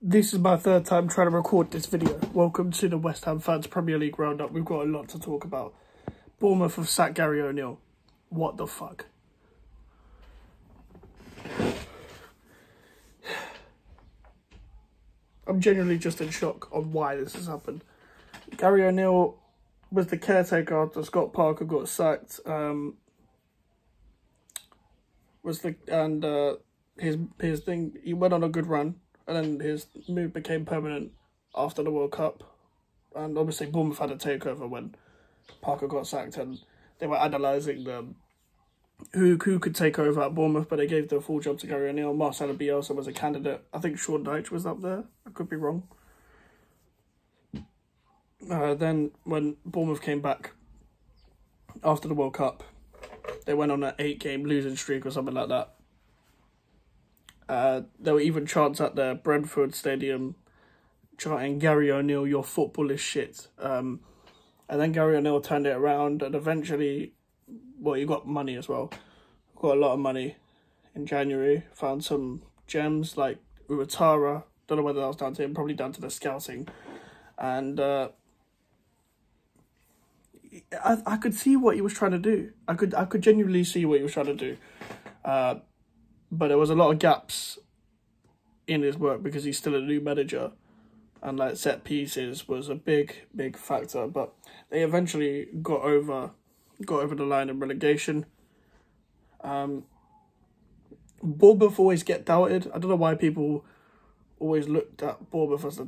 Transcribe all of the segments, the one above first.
This is my third time trying to record this video. Welcome to the West Ham Fans Premier League Roundup. We've got a lot to talk about. Bournemouth have sacked Gary O'Neill. What the fuck? I'm genuinely just in shock on why this has happened. Gary O'Neill was the caretaker after Scott Parker got sacked. His thing, he went on a good run. And then his move became permanent after the World Cup. And obviously Bournemouth had a takeover when Parker got sacked. And they were analysing who could take over at Bournemouth. But they gave the full job to Gary O'Neill. Marcelo Bielsa was a candidate. I think Sean Dyche was up there. I could be wrong. Then when Bournemouth came back after the World Cup, they went on an 8-game losing streak or something like that. There were even chants at the Brentford Stadium chanting, "Gary O'Neill, your football is shit." And then Gary O'Neill turned it around and eventually, well, he got money as well. Got a lot of money in January. Found some gems like Uatara. Don't know whether that was down to him, probably down to the scouting. And I could see what he was trying to do. I could genuinely see what he was trying to do. But there was a lot of gaps in his work because he's still a new manager. And like set pieces was a big factor. But they eventually got over the line in relegation. Bournemouth always get doubted. I don't know why people always looked at Bournemouth as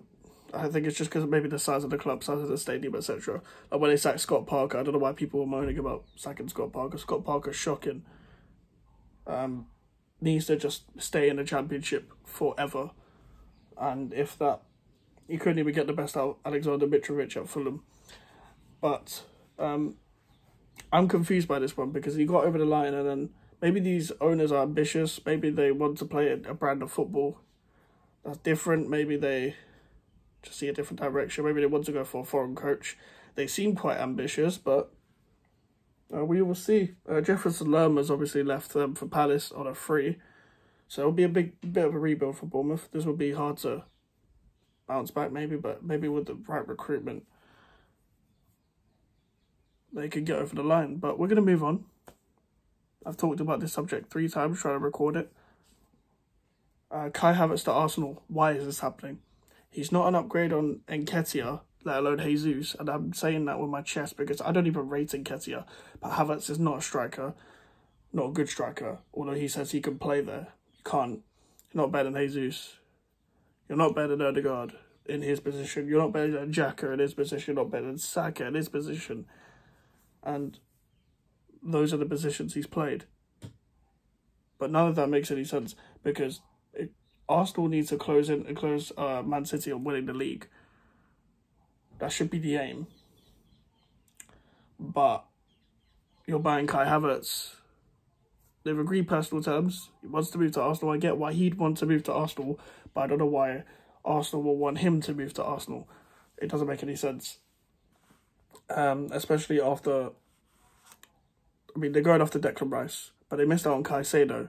I think it's just because maybe the size of the club, size of the stadium, etc. Like when they sacked Scott Parker, I don't know why people were moaning about sacking Scott Parker. Scott Parker's shocking. Needs to just stay in the Championship forever. And if that, he couldn't even get the best out of Alexander Mitrovic at Fulham. But I'm confused by this one because he got over the line and then maybe these owners are ambitious. Maybe they want to play a brand of football that's different. Maybe they just see a different direction. Maybe they want to go for a foreign coach. They seem quite ambitious, but we will see. Jefferson Lerma's obviously left for Palace on a free. So it'll be a bit of a rebuild for Bournemouth. This will be hard to bounce back maybe, but maybe with the right recruitment, they could get over the line. But we're going to move on. I've talked about this subject 3 times trying to record it. Kai Havertz to Arsenal. Why is this happening? He's not an upgrade on Enquiries, let alone Jesus, and I'm saying that with my chest because I don't even rate Enquiries, but Havertz is not a striker, not a good striker, although he says he can play there. You can't. You're not better than Jesus. You're not better than Odegaard in his position. You're not better than Xhaka in his position. You're not better than Saka in his position. And those are the positions he's played. But none of that makes any sense because Arsenal needs to close Man City on winning the league. That should be the aim. But you're buying Kai Havertz. They've agreed personal terms. He wants to move to Arsenal. I get why he'd want to move to Arsenal, but I don't know why Arsenal will want him to move to Arsenal. It doesn't make any sense. Especially after, they're going after Declan Rice, but they missed out on Caicedo.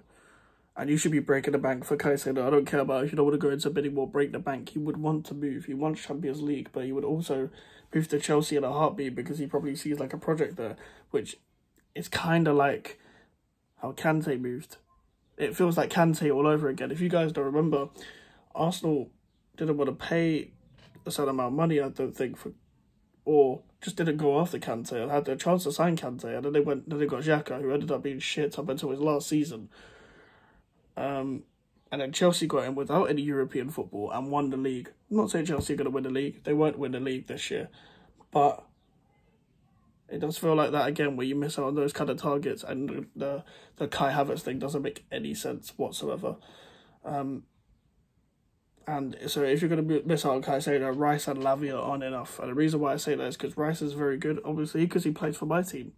And you should be breaking the bank for Caicedo. I don't care about if you don't want to go into bidding war, break the bank. He would want to move. He wants Champions League, but he would also move to Chelsea in a heartbeat because he probably sees like a project there, which is kind of like how Kante moved. It feels like Kante all over again. If you guys don't remember, Arsenal didn't want to pay a certain amount of money, I don't think, or just didn't go after Kante and had the chance to sign Kante, and then they got Xhaka, who ended up being shit up until his last season. And then Chelsea got him without any European football and won the league. I'm not saying Chelsea are going to win the league. They won't win the league this year. But it does feel like that again, where you miss out on those kind of targets, and the Kai Havertz thing doesn't make any sense whatsoever. And so if you're going to miss out on Caicedo, Rice and Lavia aren't enough. And the reason why I say that is because Rice is very good, obviously, because he plays for my team.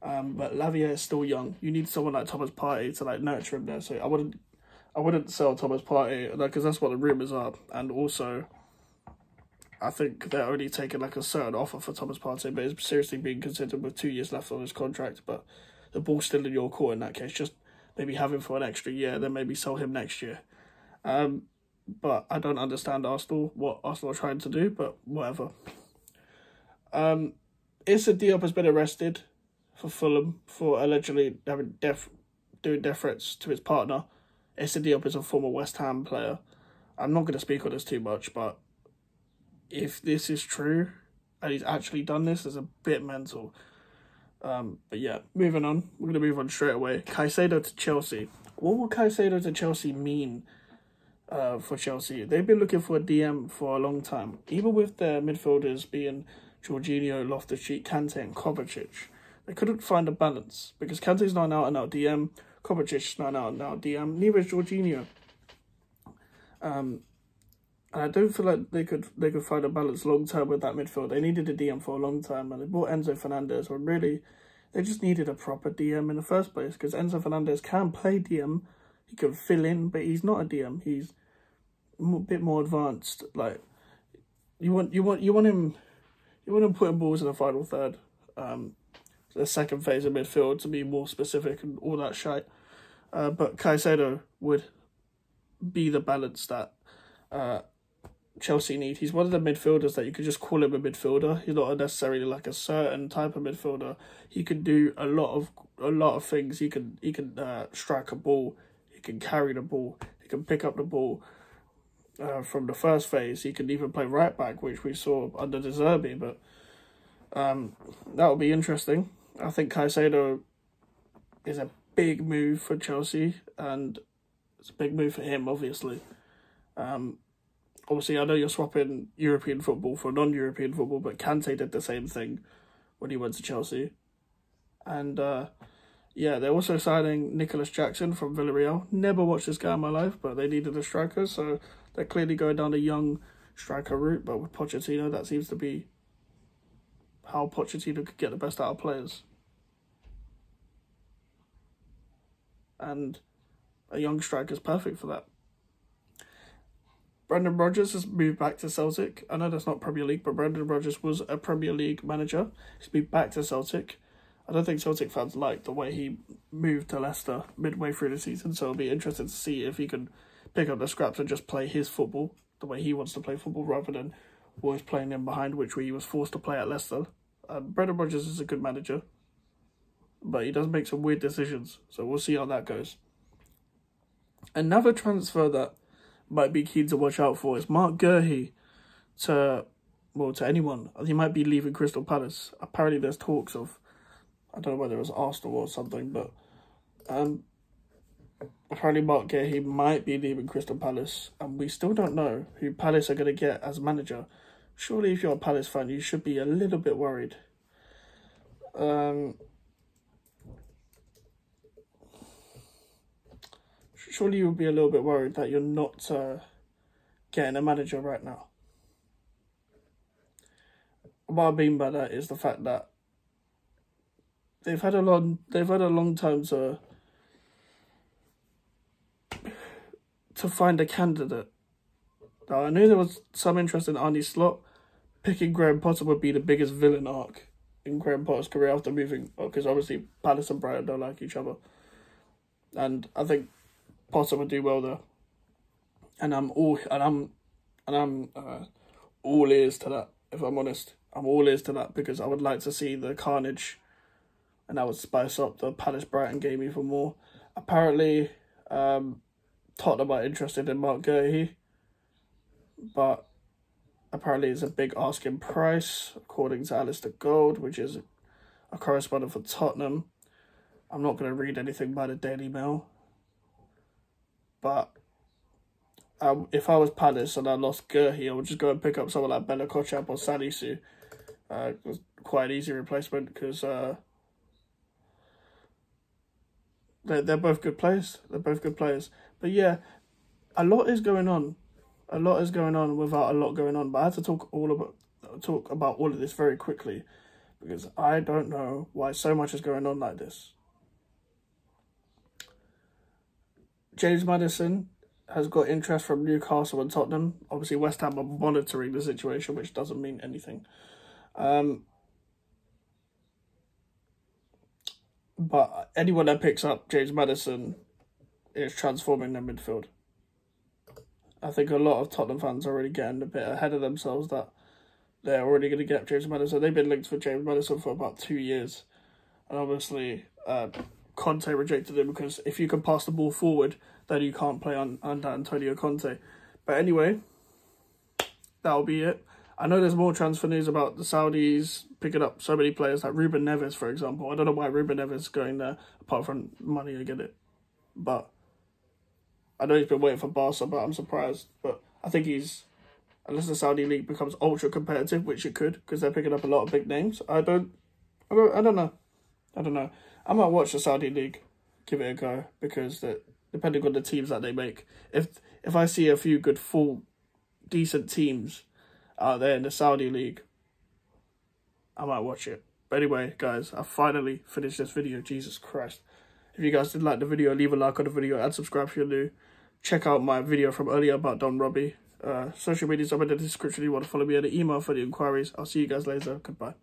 But Lavia is still young. You need someone like Thomas Partey to like nurture him there. So I wouldn't sell Thomas Partey because that's what the rumours are. And also, I think they're only taking like a certain offer for Thomas Partey, but it's seriously being considered with 2 years left on his contract. But the ball's still in your court in that case. Just maybe have him for an extra year, then maybe sell him next year. but I don't understand what Arsenal are trying to do, but whatever. Issa Diop has been arrested for Fulham for allegedly doing death threats to his partner. Issa Diop is a former West Ham player. I'm not going to speak on this too much, but if this is true and he's actually done this, it's a bit mental. But yeah, moving on. We're going to move on straight away. Caicedo to Chelsea. What will Caicedo to Chelsea mean for Chelsea? They've been looking for a DM for a long time. Even with their midfielders being Jorginho, Loftus-Cheek, Kante and Kovacic, they couldn't find a balance because Kante's not an out-and-out DM, Kovacic's not an out-and-out DM, neither is Jorginho. And I don't feel like they could find a balance long term with that midfield. They needed a DM for a long time, and they bought Enzo Fernandez. When really, they just needed a proper DM in the first place because Enzo Fernandez can play DM, he can fill in, but he's not a DM. He's a bit more advanced. Like you want him putting balls in the final third, the second phase of midfield to be more specific and all that shite. But Caicedo would be the balance that Chelsea need. He's one of the midfielders that you could just call him a midfielder. He's not necessarily like a certain type of midfielder. He can do a lot of things. He can strike a ball. He can carry the ball. He can pick up the ball from the first phase. He can even play right back, which we saw under De Zerbi. But that will be interesting. I think Caicedo is a big move for Chelsea, and it's a big move for him, obviously. Obviously, I know you're swapping European football for non-European football, but Kante did the same thing when he went to Chelsea. And, yeah, they're also signing Nicholas Jackson from Villarreal. Never watched this guy in my life, but they needed a striker, so they're clearly going down the young striker route. But with Pochettino, that seems to be how Pochettino could get the best out of players. And a young striker is perfect for that. Brendan Rodgers has moved back to Celtic. I know that's not Premier League, but Brendan Rodgers was a Premier League manager. He's moved back to Celtic. I don't think Celtic fans like the way he moved to Leicester midway through the season, so it'll be interesting to see if he can pick up the scraps and just play his football the way he wants to play football rather than always playing in behind, which he was forced to play at Leicester. Brendan Rodgers is a good manager, but he does make some weird decisions, so we'll see how that goes. Another transfer that might be keen to watch out for is Mark Guehi to anyone. He might be leaving Crystal Palace. Apparently there's talks of, I don't know whether it was Arsenal or something, but apparently Mark Guehi might be leaving Crystal Palace, and we still don't know who Palace are going to get as manager. Surely if you're a Palace fan, you should be a little bit worried. Surely you would be a little bit worried that you're not getting a manager right now. What I mean by that is the fact that they've had a long time to find a candidate. Now, I knew there was some interest in Arne Slot. Picking Graham Potter would be the biggest villain arc in Graham Potter's career after moving, because obviously Palace and Brighton don't like each other, and I think Potter would do well there. And I'm all ears to that. If I'm honest, I'm all ears to that because I would like to see the carnage, and that would spice up the Palace Brighton game even more. Apparently, Tottenham are interested in Mark Guehi, but apparently it's a big asking price, according to Alistair Gold, which is a correspondent for Tottenham. I'm not going to read anything by the Daily Mail, but if I was Palace and I lost Guehi, I would just go and pick up someone like Bella Kotchap or Salisu. It was quite an easy replacement because they're both good players. But yeah, a lot is going on. A lot is going on without a lot going on. But I have to talk about all of this very quickly because I don't know why so much is going on like this. James Maddison has got interest from Newcastle and Tottenham. Obviously, West Ham are monitoring the situation, which doesn't mean anything. But anyone that picks up James Maddison is transforming their midfield. I think a lot of Tottenham fans are already getting a bit ahead of themselves that they're already going to get James Maddison. They've been linked for James Maddison for about 2 years. And obviously, Conte rejected him because if you can pass the ball forward, then you can't play under Antonio Conte. But anyway, that'll be it. I know there's more transfer news about the Saudis picking up so many players, like Ruben Neves, for example. I don't know why Ruben Neves is going there, apart from money, I get it. But I know he's been waiting for Barca, but I'm surprised. But I think unless the Saudi league becomes ultra competitive, which it could, because they're picking up a lot of big names. I don't know. I might watch the Saudi league, give it a go, because depending on the teams that they make, if I see a few good, full, decent teams out there in the Saudi league, I might watch it. But anyway, guys, I finally finished this video. Jesus Christ. If you guys did like the video, leave a like on the video and subscribe if you're new. Check out my video from earlier about Don Robbie. Social media's up in the description if you want to follow me, and the email for the inquiries. I'll see you guys later. Goodbye.